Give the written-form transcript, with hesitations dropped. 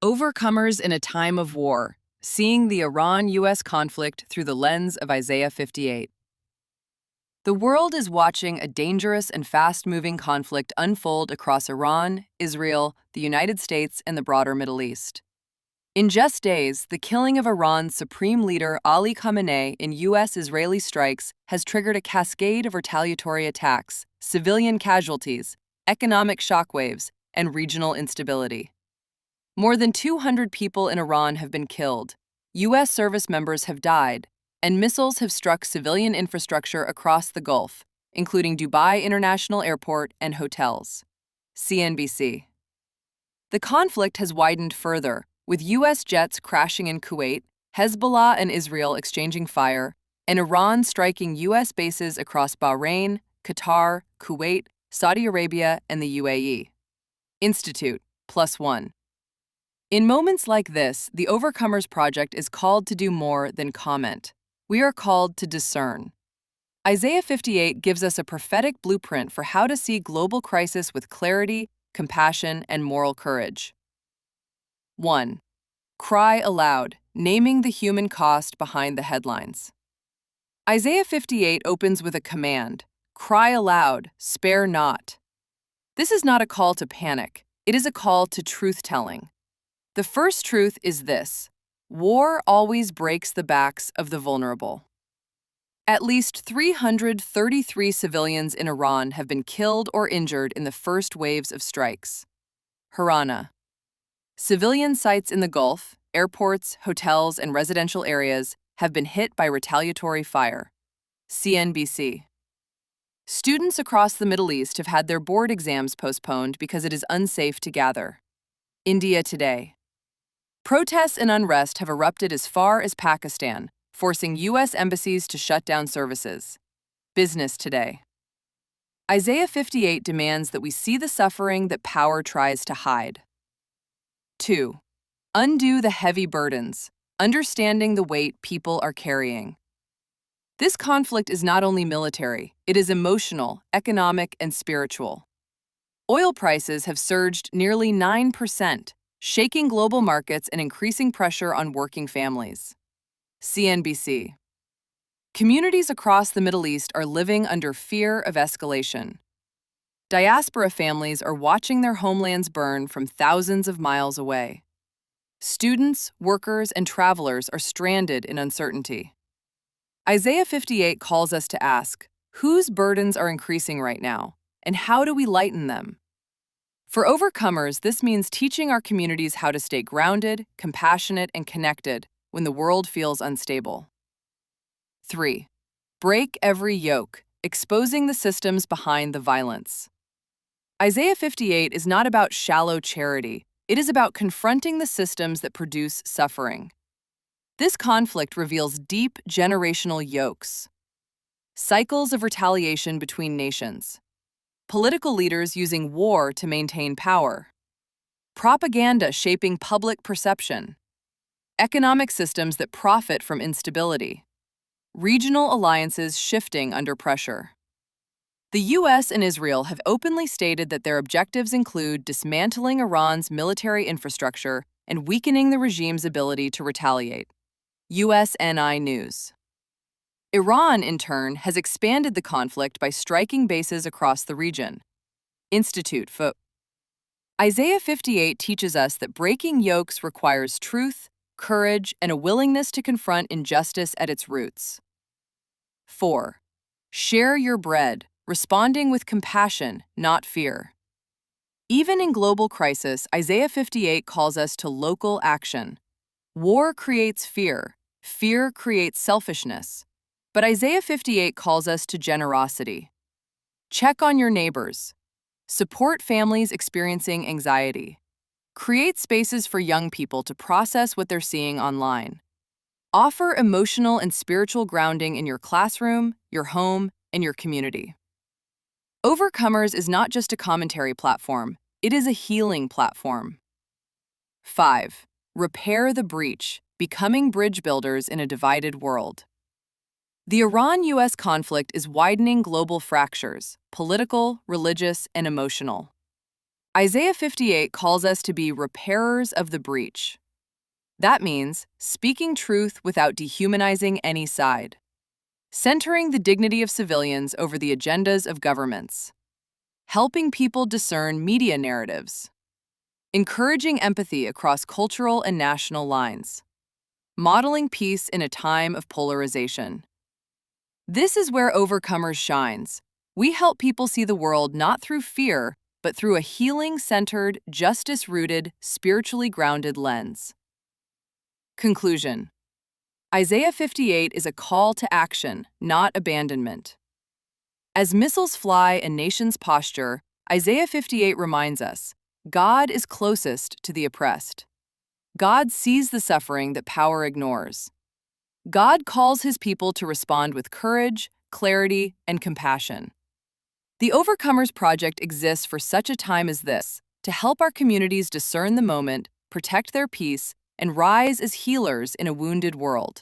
Overcomers in a time of war, seeing the Iran-US conflict through the lens of Isaiah 58. The world is watching a dangerous and fast-moving conflict unfold across Iran, Israel, the United States, and the broader Middle East. In just days, the killing of Iran's supreme leader Ali Khamenei in U.S.-Israeli strikes has triggered a cascade of retaliatory attacks, civilian casualties, economic shockwaves, and regional instability. More than 200 people in Iran have been killed, U.S. service members have died, and missiles have struck civilian infrastructure across the Gulf, including Dubai International Airport and hotels. CNBC. The conflict has widened further, with U.S. jets crashing in Kuwait, Hezbollah and Israel exchanging fire, and Iran striking U.S. bases across Bahrain, Qatar, Kuwait, Saudi Arabia, and the UAE. Institute, +1. In moments like this, the Overcomers Project is called to do more than comment. We are called to discern. Isaiah 58 gives us a prophetic blueprint for how to see global crisis with clarity, compassion, and moral courage. 1. Cry aloud, naming the human cost behind the headlines. Isaiah 58 opens with a command: cry aloud, spare not. This is not a call to panic, it is a call to truth-telling. The first truth is this: war always breaks the backs of the vulnerable. At least 333 civilians in Iran have been killed or injured in the first waves of strikes. Harana. Civilian sites in the Gulf, airports, hotels, and residential areas have been hit by retaliatory fire. CNBC. Students across the Middle East have had their board exams postponed because it is unsafe to gather. India Today. Protests and unrest have erupted as far as Pakistan, forcing U.S. embassies to shut down services. Business Today. Isaiah 58 demands that we see the suffering that power tries to hide. 2. Undo the heavy burdens, understanding the weight people are carrying. This conflict is not only military, it is emotional, economic, and spiritual. Oil prices have surged nearly 9%, shaking global markets and increasing pressure on working families. CNBC. Communities across the Middle East are living under fear of escalation. Diaspora families are watching their homelands burn from thousands of miles away. Students, workers, and travelers are stranded in uncertainty. Isaiah 58 calls us to ask, whose burdens are increasing right now, and how do we lighten them? For Overcomers, this means teaching our communities how to stay grounded, compassionate, and connected when the world feels unstable. 3. Break every yoke, exposing the systems behind the violence. Isaiah 58 is not about shallow charity, it is about confronting the systems that produce suffering. This conflict reveals deep generational yokes, cycles of retaliation between nations, political leaders using war to maintain power, propaganda shaping public perception, economic systems that profit from instability, regional alliances shifting under pressure. The U.S. and Israel have openly stated that their objectives include dismantling Iran's military infrastructure and weakening the regime's ability to retaliate. USNI News. Iran, in turn, has expanded the conflict by striking bases across the region. Institute for Isaiah 58 teaches us that breaking yokes requires truth, courage, and a willingness to confront injustice at its roots. 4. Share your bread, responding with compassion, not fear. Even in global crisis, Isaiah 58 calls us to local action. War creates fear. Fear creates selfishness. But Isaiah 58 calls us to generosity. Check on your neighbors. Support families experiencing anxiety. Create spaces for young people to process what they're seeing online. Offer emotional and spiritual grounding in your classroom, your home, and your community. Overcomers is not just a commentary platform, it is a healing platform. 5. Repair the breach, becoming bridge builders in a divided world. The Iran-US conflict is widening global fractures, political, religious, and emotional. Isaiah 58 calls us to be repairers of the breach. That means speaking truth without dehumanizing any side, centering the dignity of civilians over the agendas of governments, helping people discern media narratives, encouraging empathy across cultural and national lines, modeling peace in a time of polarization. This is where Overcomers shines. We help people see the world not through fear, but through a healing-centered, justice-rooted, spiritually grounded lens. Conclusion: Isaiah 58 is a call to action, not abandonment. As missiles fly and nations posture, Isaiah 58 reminds us, God is closest to the oppressed. God sees the suffering that power ignores. God calls his people to respond with courage, clarity, and compassion. The Overcomers Project exists for such a time as this, to help our communities discern the moment, protect their peace, and rise as healers in a wounded world.